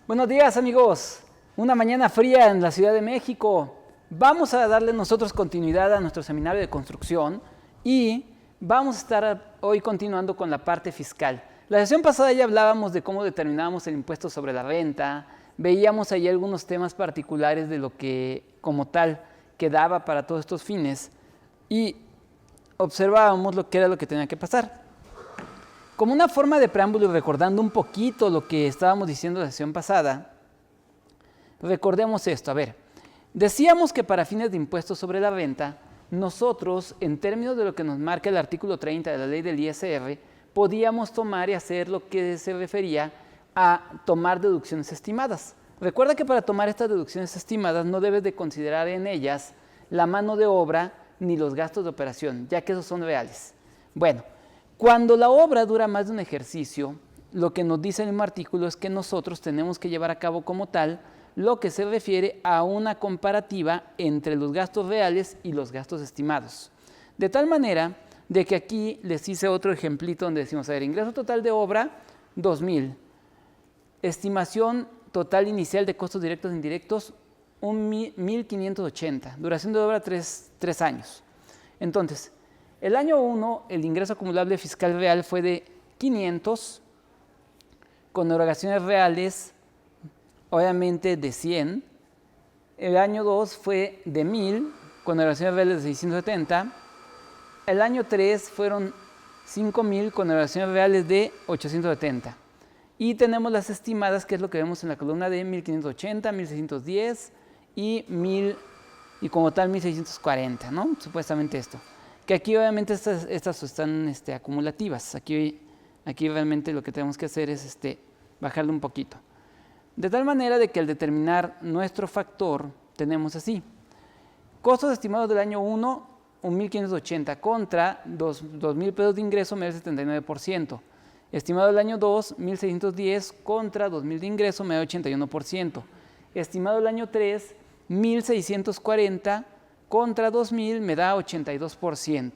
Buenos días, amigos. Una mañana fría en la Ciudad de México. Vamos a darle nosotros continuidad a nuestro seminario de construcción y vamos a estar hoy continuando con la parte fiscal. La sesión pasada ya hablábamos de cómo determinábamos el impuesto sobre la renta, veíamos ahí algunos temas particulares de lo que como tal quedaba para todos estos fines y observábamos lo que era lo que tenía que pasar. Como una forma de preámbulo y recordando un poquito lo que estábamos diciendo en la sesión pasada, recordemos esto. A ver, decíamos que para fines de impuestos sobre la renta, nosotros, en términos de lo que nos marca el artículo 30 de la ley del ISR, podíamos tomar y hacer lo que se refería a tomar deducciones estimadas. Recuerda que para tomar estas deducciones estimadas no debes de considerar en ellas la mano de obra ni los gastos de operación, ya que esos son reales. Bueno, cuando la obra dura más de un ejercicio, lo que nos dice el mismo artículo es que nosotros tenemos que llevar a cabo como tal lo que se refiere a una comparativa entre los gastos reales y los gastos estimados. De tal manera de que aquí les hice otro ejemplito donde decimos, a ver, ingreso total de obra, 2,000. Estimación total inicial de costos directos e indirectos, 1,580. Duración de obra, 3 años. Entonces, el año 1, el ingreso acumulable fiscal real fue de 500, con erogaciones reales, obviamente, de 100. El año 2 fue de 1,000, con erogaciones reales de 670. El año 3 fueron 5,000, con erogaciones reales de 870. Y tenemos las estimadas, que es lo que vemos en la columna de 1,580, 1,610 y 1,000, y como tal 1,640, ¿no? Supuestamente esto. Que aquí obviamente estas están acumulativas. Aquí realmente lo que tenemos que hacer es bajarle un poquito. De tal manera de que al determinar nuestro factor tenemos así. Costos estimados del año 1, 1,580 contra 2,000 pesos de ingreso, me da el 79%. Estimado del año 2, 1,610 contra 2,000 de ingreso, me da 81%. Estimado del año 3, 1,640 contra 2,000 me da 82%.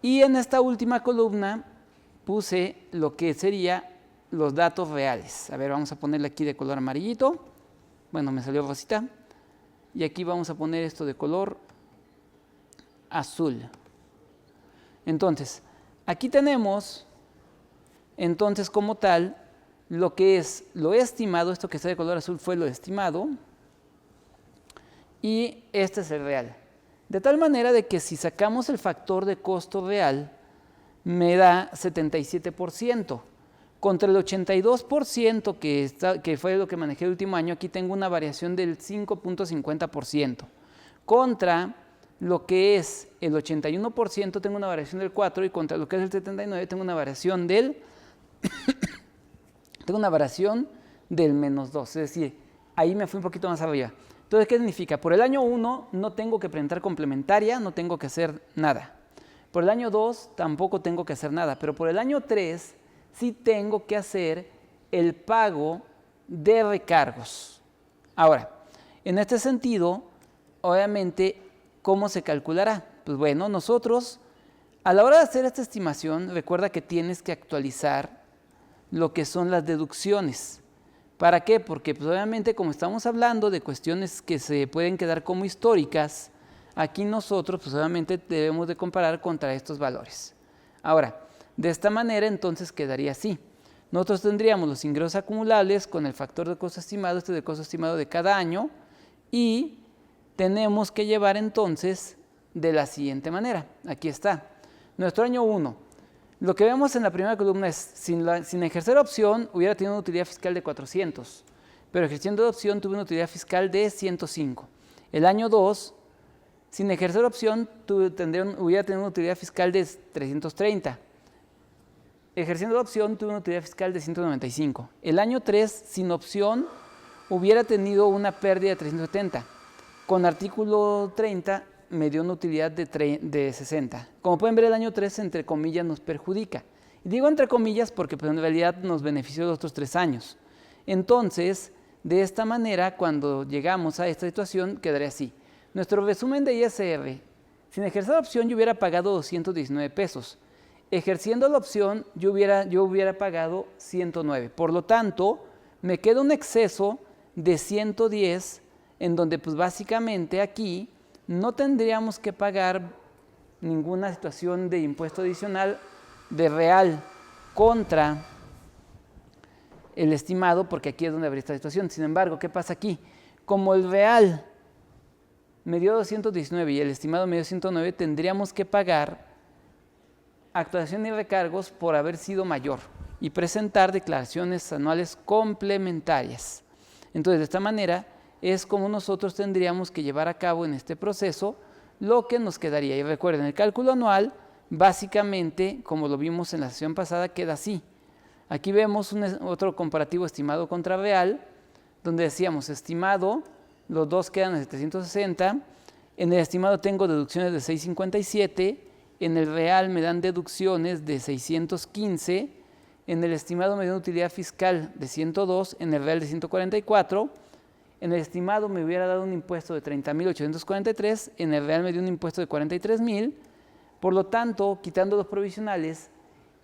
Y en esta última columna puse lo que sería los datos reales. A ver, vamos a ponerle aquí de color amarillito. Bueno, me salió rosita. Y aquí vamos a poner esto de color azul. Entonces, aquí tenemos, entonces como tal, lo que es lo estimado. Esto que está de color azul fue lo estimado. Y este es el real. De tal manera de que si sacamos el factor de costo real, me da 77%. Contra el 82% que fue lo que manejé el último año, aquí tengo una variación del 5.50%. Contra lo que es el 81% tengo una variación del 4%, y contra lo que es el 79% tengo una variación del del menos 2%. Es decir, ahí me fui un poquito más arriba. Entonces, ¿qué significa? Por el año 1 no tengo que presentar complementaria, no tengo que hacer nada. Por el año 2 tampoco tengo que hacer nada, pero por el año 3 sí tengo que hacer el pago de recargos. Ahora, en este sentido, obviamente, ¿cómo se calculará? Pues bueno, nosotros, a la hora de hacer esta estimación, recuerda que tienes que actualizar lo que son las deducciones. ¿Para qué? Porque pues, obviamente como estamos hablando de cuestiones que se pueden quedar como históricas, aquí nosotros pues obviamente debemos de comparar contra estos valores. Ahora, de esta manera entonces quedaría así. Nosotros tendríamos los ingresos acumulables con el factor de costo estimado, de costo estimado de cada año, y tenemos que llevar entonces de la siguiente manera. Aquí está. Nuestro año 1. Lo que vemos en la primera columna es, sin ejercer opción, hubiera tenido una utilidad fiscal de 400, pero ejerciendo opción tuve una utilidad fiscal de 105. El año 2, sin ejercer opción, hubiera tenido una utilidad fiscal de 330. Ejerciendo opción tuve una utilidad fiscal de 195. El año 3, sin opción, hubiera tenido una pérdida de 370. Con artículo 30, me dio una utilidad de 60. Como pueden ver, el año 3, entre comillas, nos perjudica. Y digo entre comillas porque pues, en realidad nos benefició los otros 3 años. Entonces, de esta manera, cuando llegamos a esta situación, quedaría así. Nuestro resumen de ISR, sin ejercer la opción, yo hubiera pagado 219 pesos. Ejerciendo la opción, yo hubiera pagado 109. Por lo tanto, me queda un exceso de 110, en donde pues básicamente aquí no tendríamos que pagar ninguna situación de impuesto adicional de real contra el estimado, porque aquí es donde habría esta situación. Sin embargo, ¿qué pasa aquí? Como el real me dio 219 y el estimado me dio 109, tendríamos que pagar actualización y recargos por haber sido mayor y presentar declaraciones anuales complementarias. Entonces, de esta manera es como nosotros tendríamos que llevar a cabo en este proceso lo que nos quedaría. Y recuerden, el cálculo anual, básicamente, como lo vimos en la sesión pasada, queda así. Aquí vemos otro comparativo estimado contra real, donde decíamos estimado, los dos quedan en 760, en el estimado tengo deducciones de 657, en el real me dan deducciones de 615, en el estimado me dio una utilidad fiscal de 102, en el real de 144, en el estimado me hubiera dado un impuesto de 30.843, en el real me dio un impuesto de 43.000, por lo tanto, quitando los provisionales,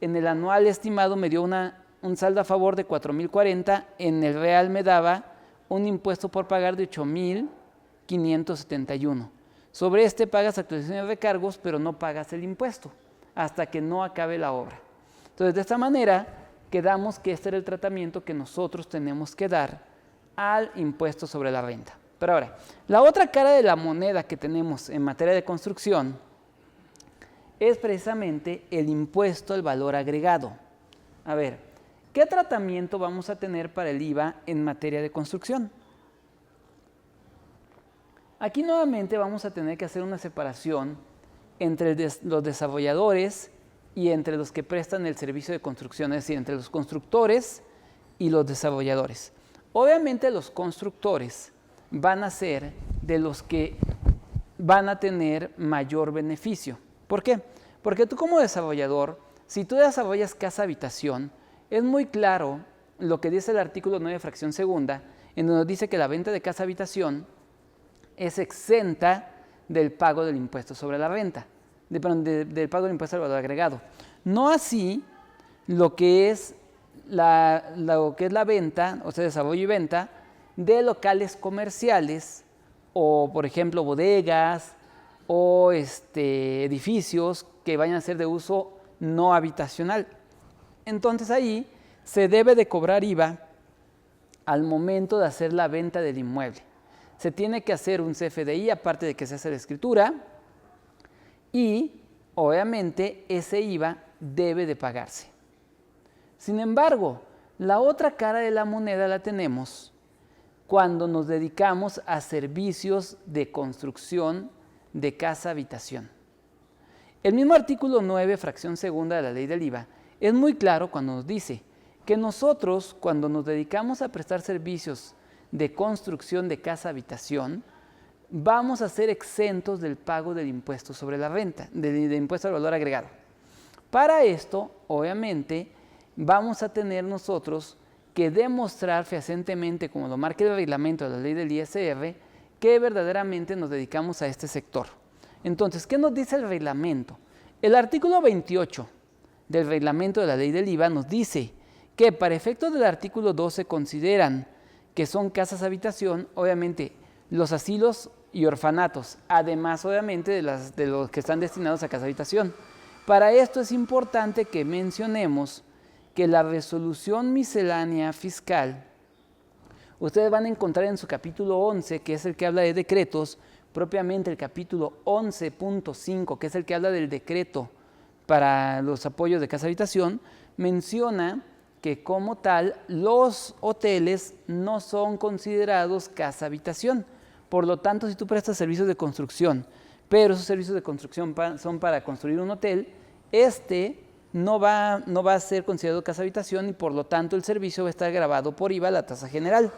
en el anual estimado me dio un saldo a favor de 4.040, en el real me daba un impuesto por pagar de 8.571. Sobre este pagas actualización de recargos, pero no pagas el impuesto hasta que no acabe la obra. Entonces, de esta manera, quedamos que este era el tratamiento que nosotros tenemos que dar al impuesto sobre la renta. Pero ahora, la otra cara de la moneda que tenemos en materia de construcción es precisamente el impuesto al valor agregado. A ver, ¿qué tratamiento vamos a tener para el IVA en materia de construcción? Aquí nuevamente vamos a tener que hacer una separación entre los desarrolladores y entre los que prestan el servicio de construcción, es decir, entre los constructores y los desarrolladores. Obviamente los constructores van a ser de los que van a tener mayor beneficio. ¿Por qué? Porque tú como desarrollador, si tú desarrollas casa habitación, es muy claro lo que dice el artículo 9, fracción segunda, en donde dice que la venta de casa habitación es exenta del pago del impuesto sobre la renta, del pago del impuesto al valor agregado. No así lo que es la venta, o sea, desarrollo y venta de locales comerciales o, por ejemplo, bodegas o edificios que vayan a ser de uso no habitacional. Entonces ahí se debe de cobrar IVA al momento de hacer la venta del inmueble. Se tiene que hacer un CFDI, aparte de que se hace la escritura, y obviamente ese IVA debe de pagarse. Sin embargo, la otra cara de la moneda la tenemos cuando nos dedicamos a servicios de construcción de casa habitación. El mismo artículo 9, fracción segunda de la ley del IVA, es muy claro cuando nos dice que nosotros, cuando nos dedicamos a prestar servicios de construcción de casa habitación, vamos a ser exentos del pago del impuesto sobre la renta, del impuesto al valor agregado. Para esto, obviamente, vamos a tener nosotros que demostrar fehacientemente, como lo marca el reglamento de la ley del ISR, que verdaderamente nos dedicamos a este sector. Entonces, ¿qué nos dice el reglamento? El artículo 28 del reglamento de la ley del IVA nos dice que para efectos del artículo 12 consideran que son casas habitación, obviamente, los asilos y orfanatos, además obviamente de los que están destinados a casa habitación. Para esto es importante que mencionemos que la resolución miscelánea fiscal, ustedes van a encontrar en su capítulo 11, que es el que habla de decretos, propiamente el capítulo 11.5, que es el que habla del decreto para los apoyos de casa habitación, menciona que como tal los hoteles no son considerados casa habitación. Por lo tanto, si tú prestas servicios de construcción, pero esos servicios de construcción son para construir un hotel, no va a ser considerado casa habitación y por lo tanto el servicio va a estar grabado por IVA a la tasa general.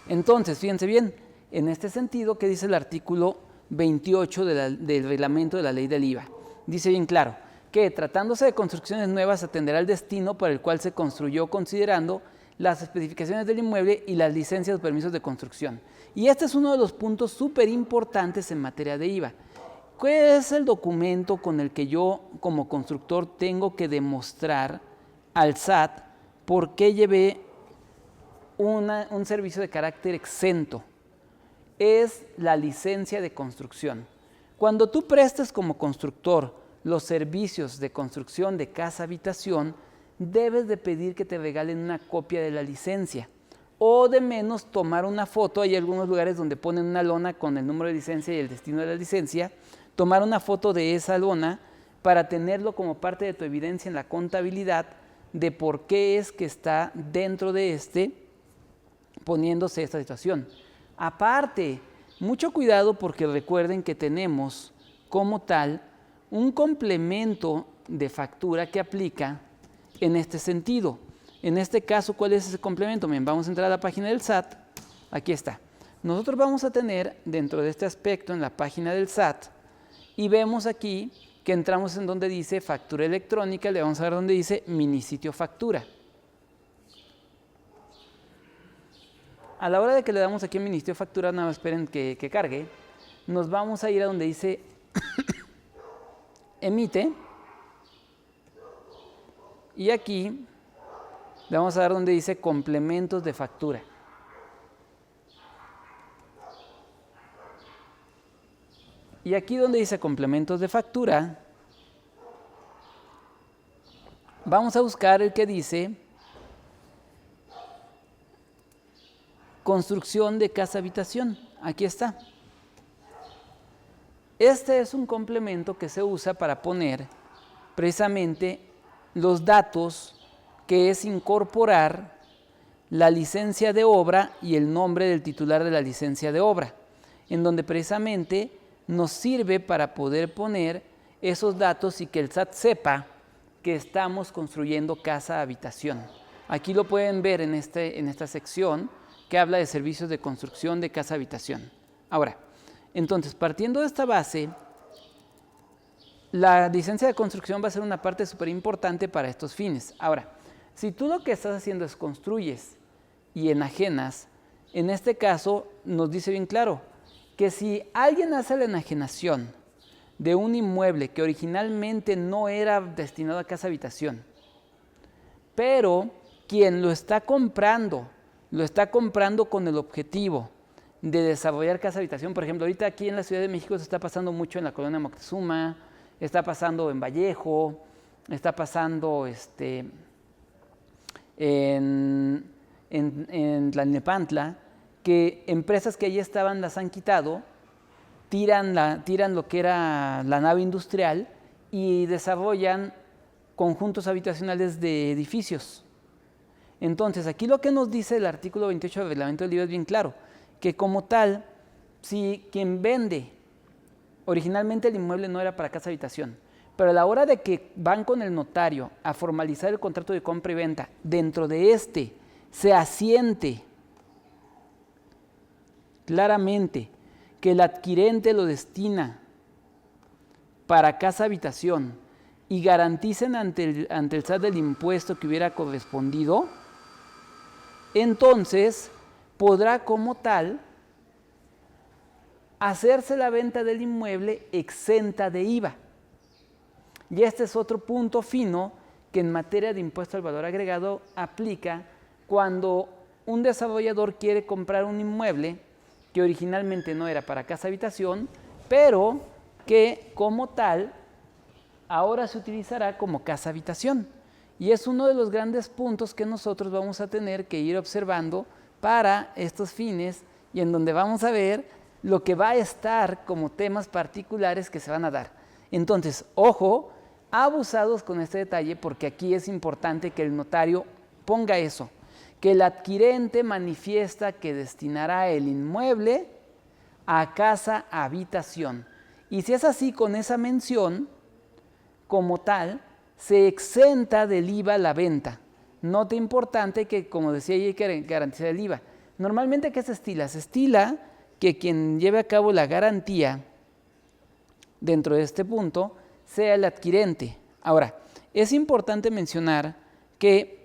Entonces, fíjense bien, en este sentido, ¿qué dice el artículo 28 del reglamento de la ley del IVA? Dice bien claro que tratándose de construcciones nuevas atenderá el destino para el cual se construyó considerando las especificaciones del inmueble y las licencias o permisos de construcción. Y este es uno de los puntos súper importantes en materia de IVA. ¿Cuál es el documento con el que yo como constructor tengo que demostrar al SAT por qué llevé un servicio de carácter exento. Es la licencia de construcción. Cuando tú prestes como constructor los servicios de construcción de casa-habitación, debes de pedir que te regalen una copia de la licencia o de menos tomar una foto. Hay algunos lugares donde ponen una lona con el número de licencia y el destino de la licencia, tomar una foto de esa lona para tenerlo como parte de tu evidencia en la contabilidad de por qué es que está dentro de poniéndose esta situación. Aparte, mucho cuidado porque recuerden que tenemos como tal un complemento de factura que aplica en este sentido. En este caso, ¿cuál es ese complemento? Bien, vamos a entrar a la página del SAT. Aquí está. Nosotros vamos a tener dentro de este aspecto en la página del SAT y vemos aquí que entramos en donde dice factura electrónica, le vamos a ver donde dice mini sitio factura. A la hora de que le damos aquí en mini sitio factura, nada más esperen que cargue, nos vamos a ir a donde dice emite y aquí le vamos a dar donde dice complementos de factura. Y aquí donde dice complementos de factura, vamos a buscar el que dice construcción de casa-habitación. Aquí está. Este es un complemento que se usa para poner precisamente los datos que es incorporar la licencia de obra y el nombre del titular de la licencia de obra, en donde precisamente nos sirve para poder poner esos datos y que el SAT sepa que estamos construyendo casa-habitación. Aquí lo pueden ver en esta sección que habla de servicios de construcción de casa-habitación. Ahora, entonces, partiendo de esta base, la licencia de construcción va a ser una parte súper importante para estos fines. Ahora, si tú lo que estás haciendo es construyes y enajenas, en este caso nos dice bien claro que si alguien hace la enajenación de un inmueble que originalmente no era destinado a casa-habitación, pero quien lo está comprando con el objetivo de desarrollar casa-habitación. Por ejemplo, ahorita aquí en la Ciudad de México se está pasando mucho en la colonia Moctezuma, está pasando en Vallejo, está pasando en Tlalnepantla, que empresas que allí estaban las han quitado, tiran lo que era la nave industrial y desarrollan conjuntos habitacionales de edificios. Entonces, aquí lo que nos dice el artículo 28 del Reglamento del IVA es bien claro, que como tal, si quien vende, originalmente el inmueble no era para casa-habitación, pero a la hora de que van con el notario a formalizar el contrato de compra y venta, dentro de se asiente claramente que el adquirente lo destina para casa-habitación y garanticen ante el SAT del impuesto que hubiera correspondido, entonces podrá como tal hacerse la venta del inmueble exenta de IVA. Y este es otro punto fino que en materia de impuesto al valor agregado aplica cuando un desarrollador quiere comprar un inmueble que originalmente no era para casa-habitación, pero que como tal ahora se utilizará como casa-habitación. Y es uno de los grandes puntos que nosotros vamos a tener que ir observando para estos fines y en donde vamos a ver lo que va a estar como temas particulares que se van a dar. Entonces, ojo, abusados con este detalle porque aquí es importante que el notario ponga eso, que el adquirente manifiesta que destinará el inmueble a casa-habitación. Y si es así, con esa mención, como tal, se exenta del IVA la venta. Nota importante que, como decía, hay que garantizar el IVA. Normalmente, ¿qué se estila? Se estila que quien lleve a cabo la garantía dentro de este punto sea el adquirente. Ahora, es importante mencionar que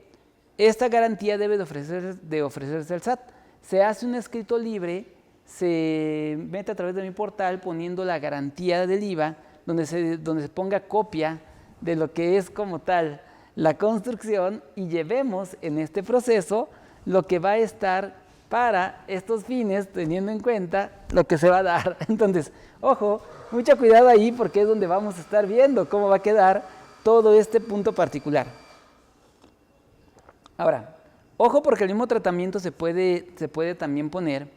esta garantía debe de ofrecerse al SAT. Se hace un escrito libre, se mete a través de mi portal poniendo la garantía del IVA, donde se ponga copia de lo que es como tal la construcción y llevemos en este proceso lo que va a estar para estos fines, teniendo en cuenta lo que se va a dar. Entonces, ojo, mucho cuidado ahí porque es donde vamos a estar viendo cómo va a quedar todo este punto particular. Ahora, ojo porque el mismo tratamiento se puede también poner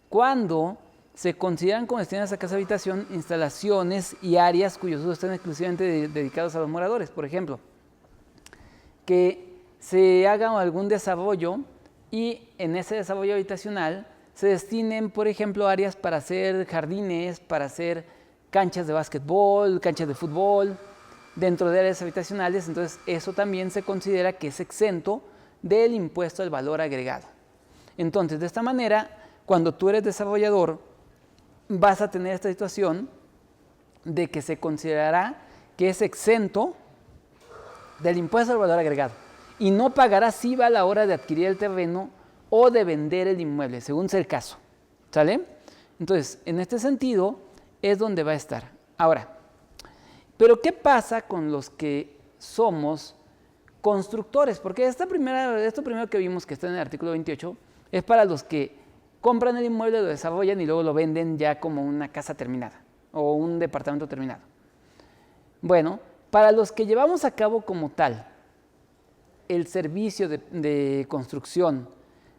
cuando se consideran como destinadas a casa habitación instalaciones y áreas cuyos usos están exclusivamente dedicados a los moradores. Por ejemplo, que se haga algún desarrollo y en ese desarrollo habitacional se destinen, por ejemplo, áreas para hacer jardines, para hacer canchas de básquetbol, canchas de fútbol, dentro de áreas habitacionales. Entonces, eso también se considera que es exento del impuesto al valor agregado. Entonces, de esta manera, cuando tú eres desarrollador, vas a tener esta situación de que se considerará que es exento del impuesto al valor agregado y no pagarás IVA a la hora de adquirir el terreno o de vender el inmueble, según sea el caso. ¿Sale? Entonces, en este sentido es donde va a estar. Ahora, ¿pero qué pasa con los que somos constructores? Porque esto primero que vimos que está en el artículo 28 es para los que compran el inmueble, lo desarrollan y luego lo venden ya como una casa terminada o un departamento terminado. Bueno, para los que llevamos a cabo como tal el servicio de construcción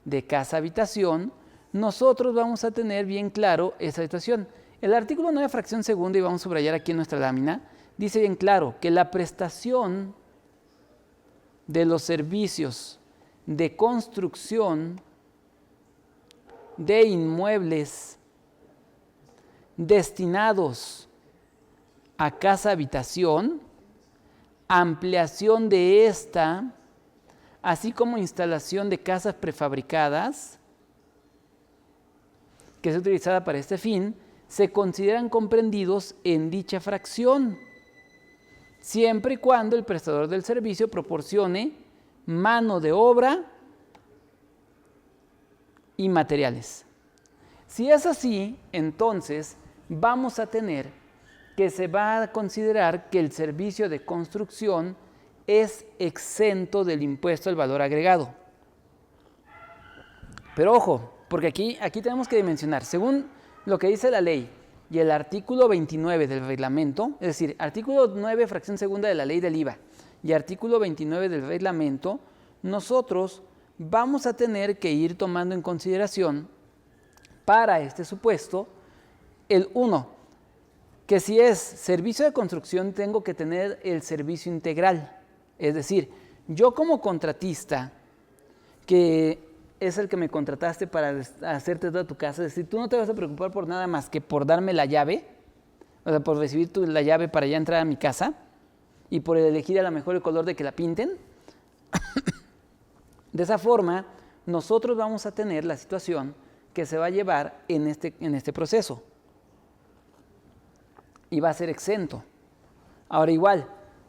de casa-habitación, nosotros vamos a tener bien claro esa situación. El artículo 9, fracción segunda, y vamos a subrayar aquí en nuestra lámina, dice bien claro que la prestación de los servicios de construcción de inmuebles destinados a casa-habitación, ampliación de esta, así como instalación de casas prefabricadas, que es utilizada para este fin, se consideran comprendidos en dicha fracción, siempre y cuando el prestador del servicio proporcione mano de obra y materiales. Si es así, entonces vamos a tener que se va a considerar que el servicio de construcción es exento del impuesto al valor agregado. Pero ojo, porque aquí tenemos que dimensionar, según lo que dice la ley y el artículo 29 del reglamento, es decir, artículo 9, fracción segunda de la ley del IVA y artículo 29 del reglamento, nosotros vamos a tener que ir tomando en consideración para este supuesto el 1, que si es servicio de construcción tengo que tener el servicio integral. Es decir, yo como contratista, que es el que me contrataste para hacerte toda tu casa, es decir, tú no te vas a preocupar por nada más que por darme la llave, o sea, por recibir la llave para ya entrar a mi casa y por elegir a lo mejor el color de que la pinten. De esa forma, nosotros vamos a tener la situación que se va a llevar en este proceso y va a ser exento. Ahora igual,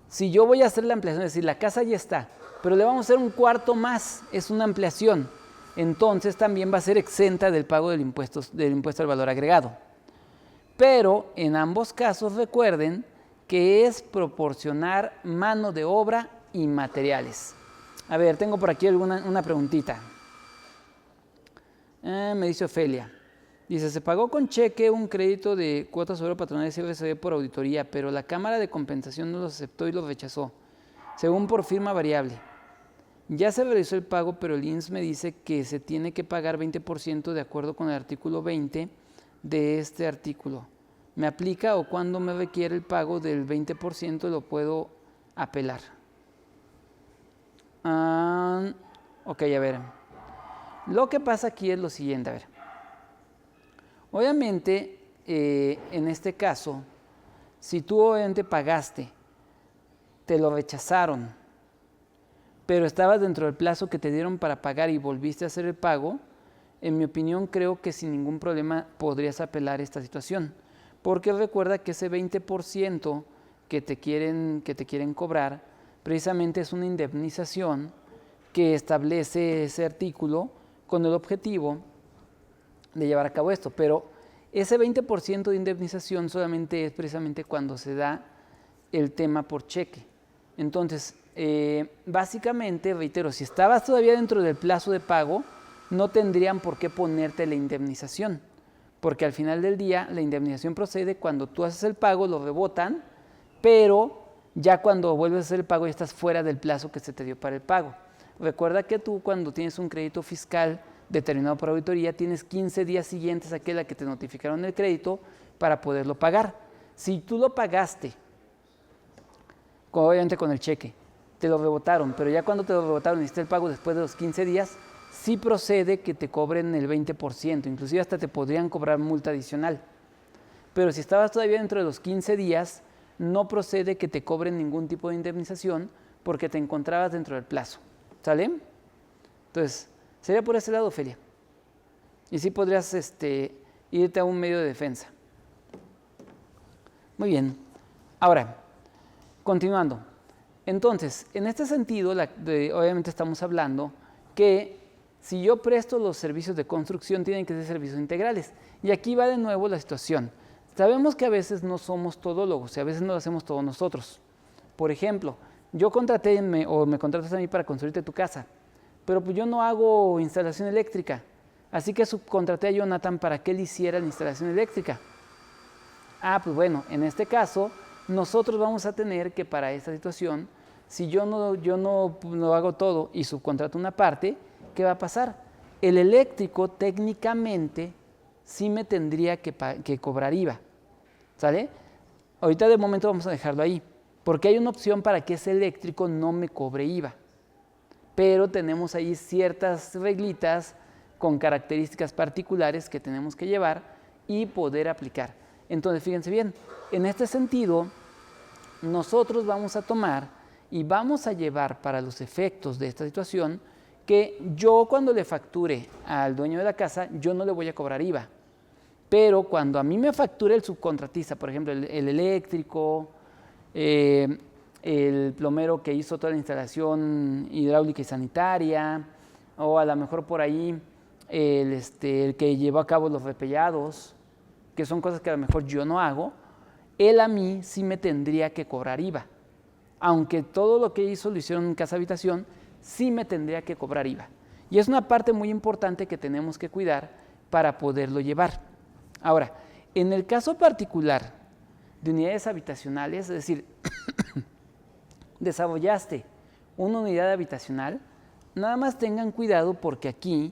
si yo voy a hacer la ampliación, es decir, la casa ya está, pero le vamos a hacer un cuarto más, es una ampliación, entonces también va a ser exenta del pago del impuesto al valor agregado. Pero en ambos casos recuerden que es proporcionar mano de obra y materiales. A ver, tengo por aquí una preguntita. Me dice Ofelia. Dice, se pagó con cheque un crédito de cuotas sobre patronales y RCB por auditoría, pero la Cámara de Compensación no los aceptó y los rechazó, según por firma variable. Ya se realizó el pago, pero el INSS me dice que se tiene que pagar 20% de acuerdo con el artículo 20 de este artículo. ¿Me aplica o cuando me requiere el pago del 20% lo puedo apelar? Ok, a ver. Lo que pasa aquí es lo siguiente, a ver. Obviamente, en este caso, si tú obviamente pagaste, te lo rechazaron, pero estabas dentro del plazo que te dieron para pagar y volviste a hacer el pago, en mi opinión creo que sin ningún problema podrías apelar esta situación, porque recuerda que ese 20% que te quieren cobrar, precisamente es una indemnización que establece ese artículo con el objetivo de llevar a cabo esto, pero ese 20% de indemnización solamente es precisamente cuando se da el tema por cheque. Entonces, básicamente, reitero, si estabas todavía dentro del plazo de pago, no tendrían por qué ponerte la indemnización, porque al final del día la indemnización procede cuando tú haces el pago, lo rebotan, pero ya cuando vuelves a hacer el pago ya estás fuera del plazo que se te dio para el pago. Recuerda que tú cuando tienes un crédito fiscal determinado por auditoría, tienes 15 días siguientes a aquella que te notificaron el crédito para poderlo pagar. Si tú lo pagaste, obviamente con el cheque, te lo rebotaron, pero ya cuando te lo rebotaron y hiciste el pago después de los 15 días, sí procede que te cobren el 20%, inclusive hasta te podrían cobrar multa adicional. Pero si estabas todavía dentro de los 15 días, no procede que te cobren ningún tipo de indemnización porque te encontrabas dentro del plazo. ¿Sale? Entonces, sería por ese lado, Ofelia. Y sí podrías irte a un medio de defensa. Muy bien. Ahora, continuando. Entonces, en este sentido, obviamente estamos hablando que si yo presto los servicios de construcción, tienen que ser servicios integrales. Y aquí va de nuevo la situación. Sabemos que a veces no somos todólogos y a veces no lo hacemos todos nosotros. Por ejemplo, yo contraté o me contratas a mí para construirte tu casa, pero pues yo no hago instalación eléctrica. Así que subcontraté a Jonathan para que él hiciera la instalación eléctrica. Pues bueno, en este caso, nosotros vamos a tener que para esta situación, si yo no hago todo y subcontrato una parte, ¿qué va a pasar? El eléctrico técnicamente sí me tendría que cobrar IVA, ¿sale? Ahorita de momento vamos a dejarlo ahí, porque hay una opción para que ese eléctrico no me cobre IVA, pero tenemos ahí ciertas reglitas con características particulares que tenemos que llevar y poder aplicar. Entonces, fíjense bien, en este sentido, nosotros vamos a tomar y vamos a llevar para los efectos de esta situación que yo cuando le facture al dueño de la casa, yo no le voy a cobrar IVA. Pero cuando a mí me facture el subcontratista, por ejemplo, el eléctrico, el plomero que hizo toda la instalación hidráulica y sanitaria, o a lo mejor por ahí el que llevó a cabo los repellados, que son cosas que a lo mejor yo no hago, él a mí sí me tendría que cobrar IVA. Aunque todo lo que hizo lo hicieron en casa habitación, sí me tendría que cobrar IVA. Y es una parte muy importante que tenemos que cuidar para poderlo llevar. Ahora, en el caso particular de unidades habitacionales, es decir, desarrollaste una unidad habitacional, nada más tengan cuidado porque aquí,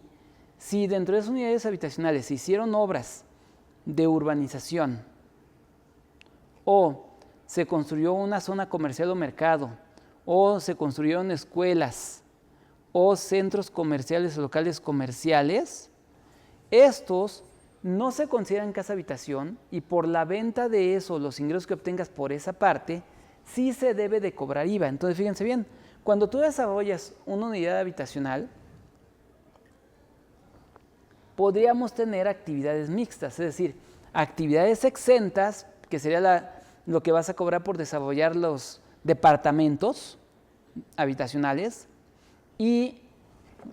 si dentro de esas unidades habitacionales se hicieron obras de urbanización o se construyó una zona comercial o mercado o se construyeron escuelas o centros comerciales o locales comerciales, estos no se consideran casa habitación y por la venta de eso, los ingresos que obtengas por esa parte, sí se debe de cobrar IVA. Entonces, fíjense bien, cuando tú desarrollas una unidad habitacional, podríamos tener actividades mixtas, es decir, actividades exentas, que sería lo que vas a cobrar por desarrollar los departamentos habitacionales, y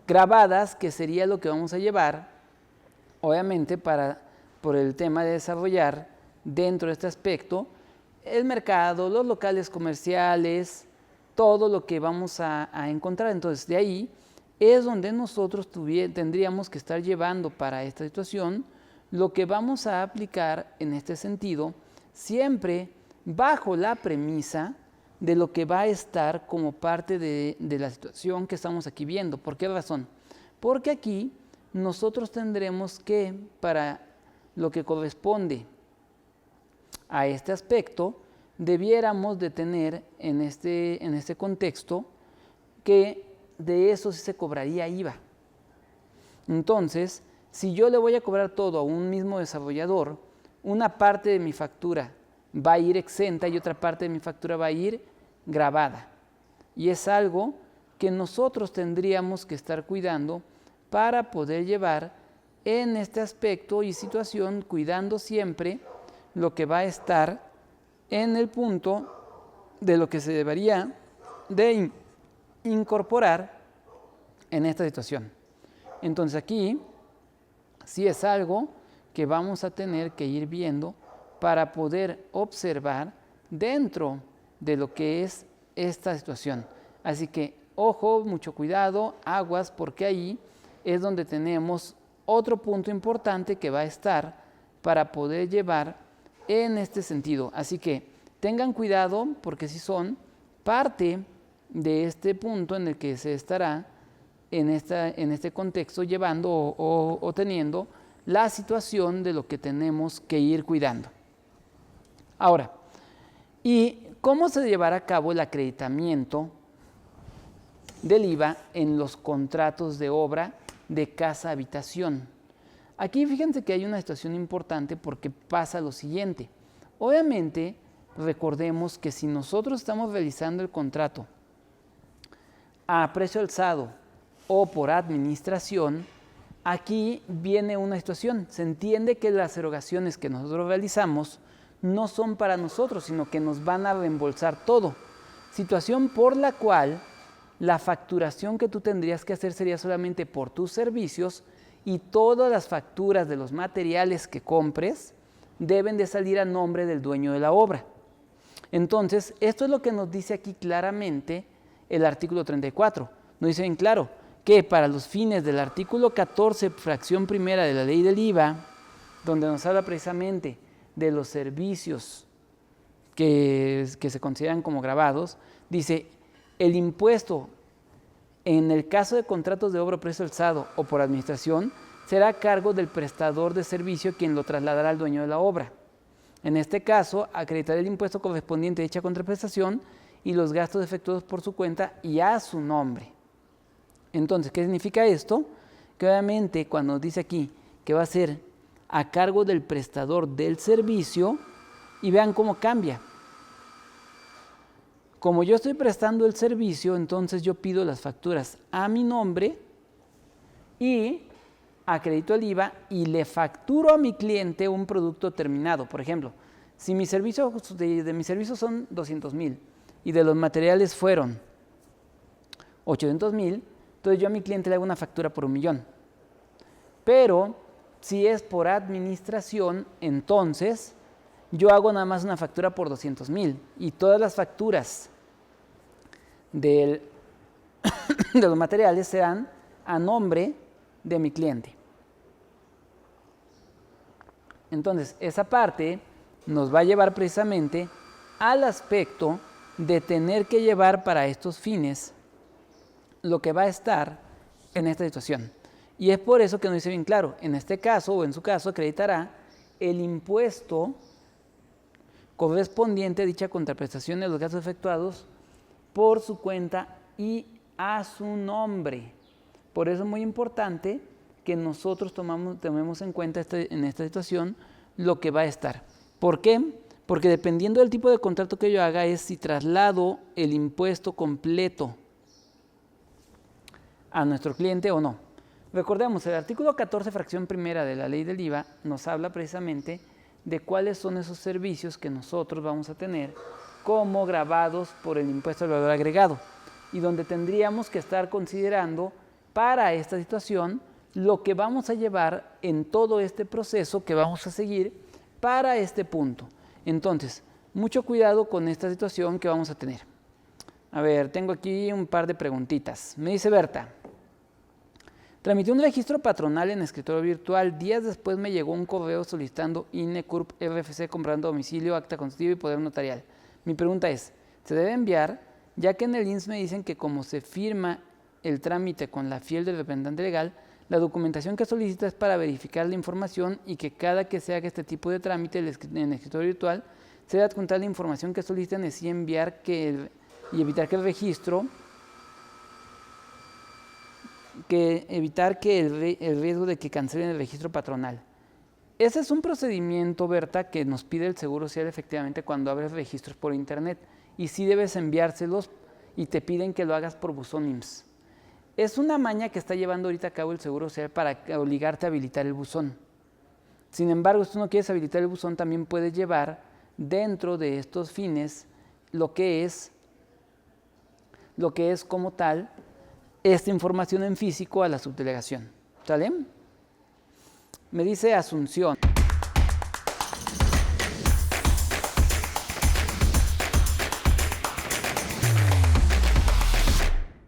grabadas, que sería lo que vamos a llevar, obviamente, por el tema de desarrollar dentro de este aspecto el mercado, los locales comerciales, todo lo que vamos a encontrar. Entonces, de ahí es donde nosotros tendríamos que estar llevando para esta situación lo que vamos a aplicar en este sentido, siempre bajo la premisa de lo que va a estar como parte de la situación que estamos aquí viendo. ¿Por qué razón? Porque aquí nosotros tendremos que, para lo que corresponde a este aspecto, debiéramos de tener en este contexto que de eso sí se cobraría IVA. Entonces, si yo le voy a cobrar todo a un mismo desarrollador, una parte de mi factura va a ir exenta y otra parte de mi factura va a ir grabada. Y es algo que nosotros tendríamos que estar cuidando para poder llevar en este aspecto y situación, cuidando siempre lo que va a estar en el punto de lo que se debería de incorporar en esta situación. Entonces aquí sí es algo que vamos a tener que ir viendo para poder observar dentro de lo que es esta situación. Así que, ojo, mucho cuidado, aguas, porque ahí es donde tenemos otro punto importante que va a estar para poder llevar en este sentido. Así que tengan cuidado, porque si son parte de este punto en el que se estará en este contexto llevando o teniendo la situación de lo que tenemos que ir cuidando. Ahora, ¿y cómo se llevará a cabo el acreditamiento del IVA en los contratos de obra de casa-habitación? Aquí fíjense que hay una situación importante porque pasa lo siguiente. Obviamente, recordemos que si nosotros estamos realizando el contrato a precio alzado o por administración, aquí viene una situación. Se entiende que las erogaciones que nosotros realizamos no son para nosotros, sino que nos van a reembolsar todo. Situación por la cual la facturación que tú tendrías que hacer sería solamente por tus servicios y todas las facturas de los materiales que compres deben de salir a nombre del dueño de la obra. Entonces, esto es lo que nos dice aquí claramente el artículo 34. Nos dice bien claro que para los fines del artículo 14, fracción primera de la ley del IVA, donde nos habla precisamente de los servicios que se consideran como gravados, dice, el impuesto en el caso de contratos de obra a precio alzado o por administración será a cargo del prestador de servicio quien lo trasladará al dueño de la obra. En este caso, acreditará el impuesto correspondiente a dicha contraprestación y los gastos efectuados por su cuenta y a su nombre. Entonces, ¿qué significa esto? Que obviamente cuando dice aquí que va a ser a cargo del prestador del servicio, y vean cómo cambia. Como yo estoy prestando el servicio, entonces yo pido las facturas a mi nombre y acredito el IVA y le facturo a mi cliente un producto terminado. Por ejemplo, si mi servicio de mis servicios son 200,000 y de los materiales fueron 800,000, entonces yo a mi cliente le hago una factura por 1,000,000. Pero si es por administración, entonces yo hago nada más una factura por 200,000 y todas las facturas de los materiales serán a nombre de mi cliente. Entonces, esa parte nos va a llevar precisamente al aspecto de tener que llevar para estos fines lo que va a estar en esta situación. Y es por eso que nos dice bien claro, en este caso o en su caso acreditará el impuesto correspondiente a dicha contraprestación de los gastos efectuados por su cuenta y a su nombre. Por eso es muy importante que nosotros tomemos en cuenta en esta situación lo que va a estar. ¿Por qué? Porque dependiendo del tipo de contrato que yo haga es si traslado el impuesto completo a nuestro cliente o no. Recordemos, el artículo 14, fracción primera de la ley del IVA nos habla precisamente de cuáles son esos servicios que nosotros vamos a tener como gravados por el impuesto al valor agregado y donde tendríamos que estar considerando para esta situación lo que vamos a llevar en todo este proceso que vamos a seguir para este punto. Entonces, mucho cuidado con esta situación que vamos a tener. A ver, tengo aquí un par de preguntitas. Me dice Berta, tramité un registro patronal en escritorio virtual. Días después me llegó un correo solicitando INE, CURP, RFC, comprobando domicilio, acta constitutiva y poder notarial. Mi pregunta es, ¿se debe enviar? Ya que en el INSS me dicen que como se firma el trámite con la fiel del representante legal, la documentación que solicita es para verificar la información y que cada que se haga este tipo de trámite en el escritorio virtual, se debe adjuntar la información que solicitan y así enviar y evitar que el registro, el riesgo de que cancelen el registro patronal. Ese es un procedimiento, Berta, que nos pide el Seguro Social efectivamente cuando abres registros por internet y sí debes enviárselos y te piden que lo hagas por buzón IMSS. Es una maña que está llevando ahorita a cabo el Seguro Social para obligarte a habilitar el buzón. Sin embargo, si tú no quieres habilitar el buzón, también puedes llevar dentro de estos fines lo que es como tal esta información en físico a la subdelegación. ¿Sale? Me dice Asunción.